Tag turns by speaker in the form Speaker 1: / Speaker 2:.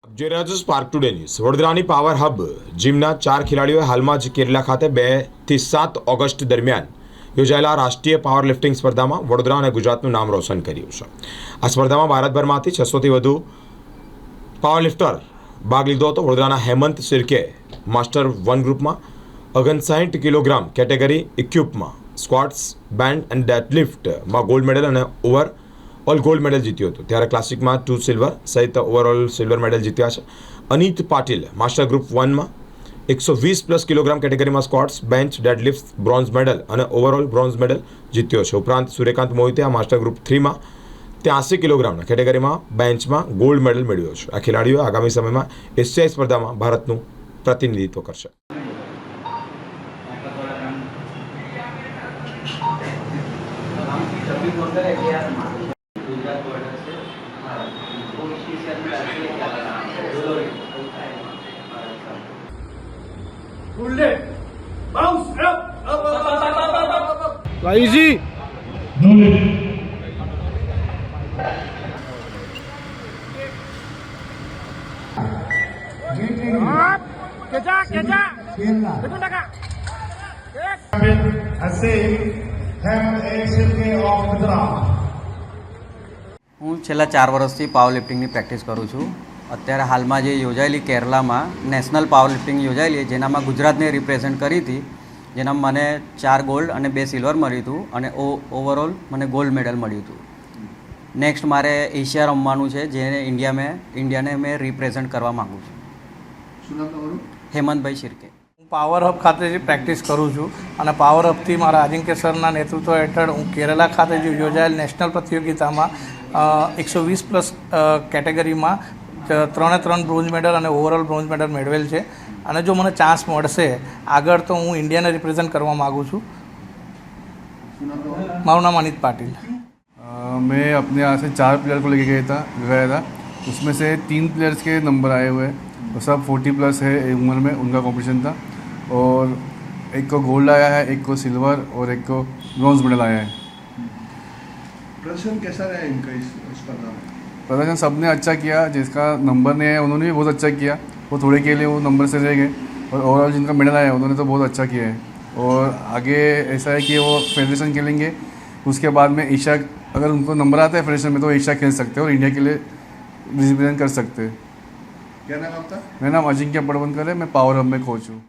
Speaker 1: જે રહ્યા spark today news વડોદરાની પાવર હબ જીમના 4 ખેલાડીઓએ હાલમાં જ કેરલા ખાતે 2 થી 7 ઓગસ્ટ દરમિયાન યોજાયેલા રાષ્ટ્રીય પાવર લિફ્ટિંગ સ્પર્ધામાં વડોદરા અને ગુજરાતનું નામ રોશન કર્યું છે। આ સ્પર્ધામાં ભારતભરમાંથી 600થી વધુ પાવર લિફ્ટર ભાગ લીધો હતો। વડોદરાના હેમંત શિર્કે માસ્ટર 1 ગ્રુપમાં 59 કિલોગ્રામ કેટેગરી ઇક્વિપમાં સ્ક્વોટ્સ બેન્ડ એન્ડ ડેડલિફ્ટમાં ગોલ્ડ મેડલ અને ઓલ ગોલ્ડ મેડલ જીત્યો હતો। ત્યારે ક્લાસિકમાં 2 સિલ્વર સહિત ઓવરઓલ સિલ્વર મેડલ જીત્યા છે। અનિત પાટીલ માસ્ટર ગ્રુપ 1માં 120+ કિલોગ્રામ કેટેગરીમાં squats bench deadlift bronze medal અને ઓવરઓલ બ્રોન્ઝ મેડલ જીત્યો છે। ઉપરાંત સૂર્યકાંત મોહિતે આ માસ્ટર ગ્રુપ 3માં 83 કિલોગ્રામના કેટેગરીમાં બેન્ચમાં ગોલ્ડ મેડલ મેળવ્યો છે। આ ખેલાડીઓ આગામી સમયમાં એશિયાઈ સ્પર્ધામાં ભારતનું પ્રતિનિધિત્વ કરશે।
Speaker 2: Easy.
Speaker 3: હું છેલ્લા 4 વર્ષથી પાવર લિફ્ટિંગની પ્રેક્ટિસ કરું છું। અત્યારે હાલમાં જે યોજાયેલી કેરલામાં નેશનલ પાવર લિફ્ટિંગ યોજાયેલી જેનામાં ગુજરાતને રિપ્રેઝેન્ટ કરી હતી, જેનામાં મને 4 ગોલ્ડ અને 2 સિલ્વર મળ્યું હતું અને ઓવરઓલ મને ગોલ્ડ મેડલ મળ્યું હતું। નેક્સ્ટ મારે એશિયા રમવાનું છે, જેને ઇન્ડિયાને મેં રિપ્રેઝેન્ટ કરવા માગું છું।
Speaker 4: શું નામ તમારું?
Speaker 3: હેમંતભાઈ શિર્કે।
Speaker 2: હું પાવર હબ ખાતેથી પ્રેક્ટિસ કરું છું અને પાવર હબથી મારા અજિંક્ય સરના નેતૃત્વ હેઠળ હું કેરલા ખાતે જે યોજાયેલ નેશનલ પ્રતિયોગિતામાં 120+ કેટેગરીમાં 3 બ્રોન્ઝ મેડલ અને ઓવરઓલ બ્રોન્ઝ મેડલ મેળવેલ છે। અને જો મને ચાન્સ મળશે આગળ તો હું ઇન્ડિયાને રિપ્રેઝેન્ટ કરવા માગું છું। મારું નામ અનિત પાટીલ।
Speaker 4: मैं अपने यहाँ से 4 प्लेयर को लेके गया था। उसमें से 3 प्लेयर्स के नंबर आए हुए हैं और सब 40+ है उम्र में, उनका कंपटीशन था। और एक को गोल्ड आया है, एक को सिल्वर और एक को ब्रॉन्ज मेडल आया है।
Speaker 5: प्रदर्शन कैसा रहा इनका इस स्पर्धा में?
Speaker 4: प्रदर्शन सबने अच्छा किया। जिसका नंबर नहीं आया उन्होंने भी बहुत अच्छा किया, वो थोड़े के लिए वो नंबर से रह गए। और ओवरऑल जिनका मेडल आया उन्होंने तो बहुत अच्छा किया है। और आगे ऐसा है कि वो फेडरेशन खेलेंगे, उसके बाद में एशिया, अगर उनको नंबर आता है फेडरेशन में तो एशिया खेल सकते हैं और इंडिया के लिए रिप्रेजेंट कर सकते हैं।
Speaker 5: क्या नाम आपका?
Speaker 4: मेरा नाम अजिंक्य पड़वनकर है, मैं पावर हब में कोच हूँ।